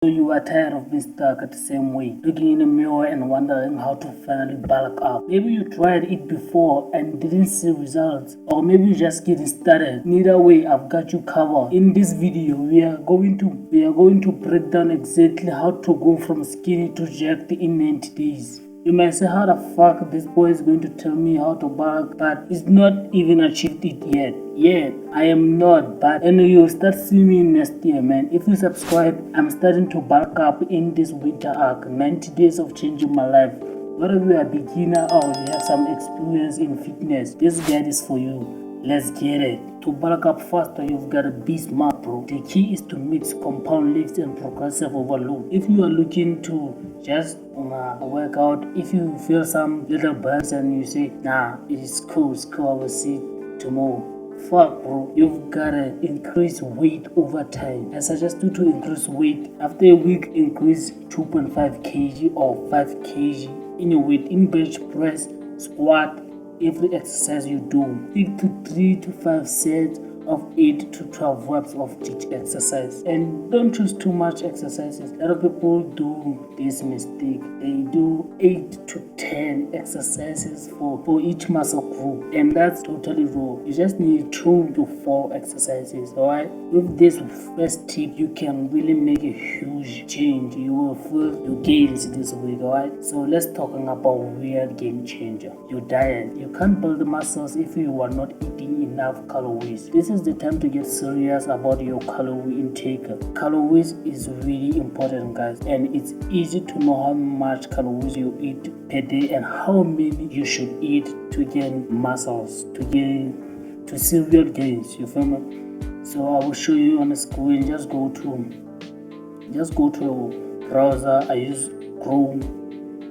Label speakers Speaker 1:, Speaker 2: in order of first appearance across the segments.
Speaker 1: So you are tired of being stuck at the same way, looking in the mirror and wondering how to finally bulk up. Maybe you tried it before and didn't see results, or maybe you're just getting started. Neither way, I've got you covered. In this video, we are going to break down exactly how to go from skinny to jacked in 90 days. You might say, how the fuck this boy is going to tell me how to bulk, but he's not even achieved it yet. Yeah, I am not, but and you'll start seeing me next year, man. If you subscribe, I'm starting to bulk up in this winter arc, 90 days of changing my life. Whether you are a beginner or you have some experience in fitness, this guide is for you. Let's get it. To bulk up faster, you've got to be smart, bro. The key is to mix compound lifts and progressive overload. If you are looking to just work out, if you feel some little bugs and you say, nah, it's cool, I will see tomorrow. Fuck, bro, you've gotta increase weight over time. I suggest you to increase weight. After a week, increase 2.5 kg or 5 kg in your weight in bench press, squat. Every exercise you do, stick to 3 to 5 sets of 8 to 12 reps of each exercise, and don't choose too much exercises. A lot of people do this mistake. They do 8 to 10 exercises for each muscle group, and that's totally wrong. You just need 2 to 4 exercises. Alright, with this first tip, you can really make a huge change. You will feel your gains this week. Alright, so let's talking about real game changer, your diet. You can't build muscles if you are not eating enough calories. This is the time to get serious about your calorie intake. Calories is really important, guys, and it's easy to know how much calories you eat per day and how many you should eat to gain muscles, to see real gains. You feel me? So I will show you on the screen. Just go to your browser. I use Chrome,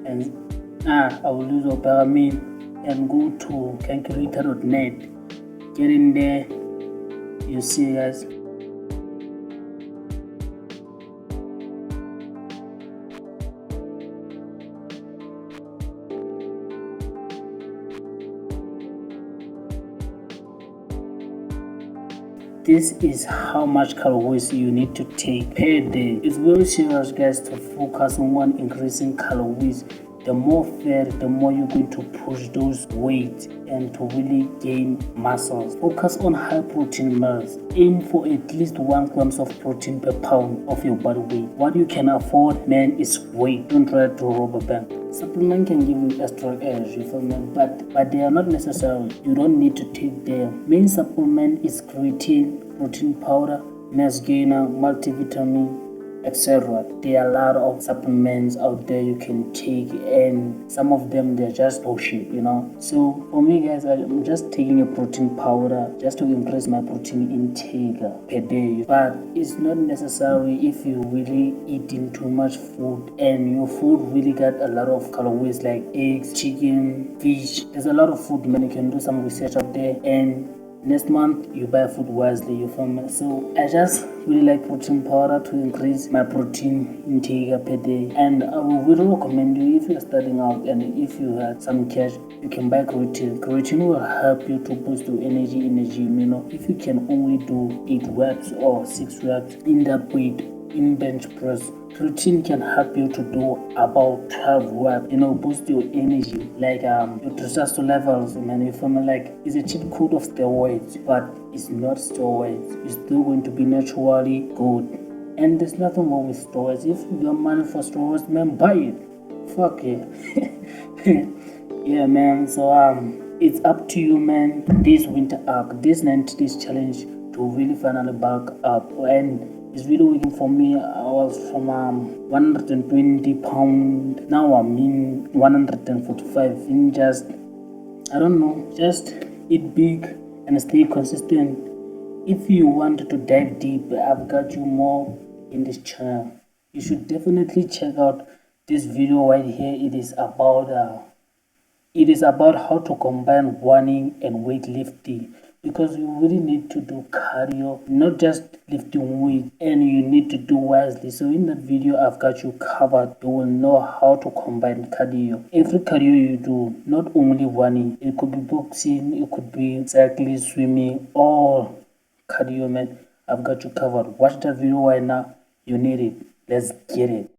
Speaker 1: and I will use Opera and go to calculator.net. Get in there, you see, guys. This is how much calories you need to take per day. It's very serious, guys, to focus on increasing calories. The more fat, the more you're going to push those weights and to really gain muscles. Focus on high protein meals. Aim for at least 1 gram of protein per pound of your body weight. What you can afford, man, is weight. Don't try to rob a bank. Supplement can give you extra edge, you feel me? But they are not necessary. You don't need to take them. Main supplement is creatine, protein powder, mass gainer, multivitamin, etc. There are a lot of supplements out there you can take, and some of them they're just bullshit, you know. So for me, guys, I'm just taking a protein powder just to increase my protein intake per day. But it's not necessary if you really eating too much food and your food really got a lot of calories like eggs, chicken, fish. There's a lot of food, man. You can do some research out there, and next month you buy food wisely, you feel me? So I just really like protein powder to increase my protein intake per day, and I will really recommend you, if you're starting out and if you have some cash, you can buy creatine. Creatine will help you to boost your energy, you know. If you can only do 8 reps or 6 reps in that weight in bench press, creatine can help you to do about 12 reps, you know, boost your energy, like your testosterone levels, man. You feel me? Like, it's a cheat code of steroids, but it's not steroids. It's still going to be naturally good, and there's nothing wrong with steroids. If you got money for steroids, man, buy it. Fuck yeah. Yeah, man. So it's up to you, man. This winter arc, this 90 days challenge to really finally bulk up, and it's really working for me. I was from 120 pounds, now I'm in 145 in just, I don't know, just eat big and stay consistent. If you want to dive deep, I've got you more in this channel. You should definitely check out this video right here. It is about how to combine running and weightlifting, because you really need to do cardio, not just lifting weight, and you need to do wisely. So in that video, I've got you covered. You will know how to combine cardio. Every cardio you do, not only running, it could be boxing, it could be cycling, swimming, all cardio, man. I've got you covered. Watch that video right now. You need it. Let's get it.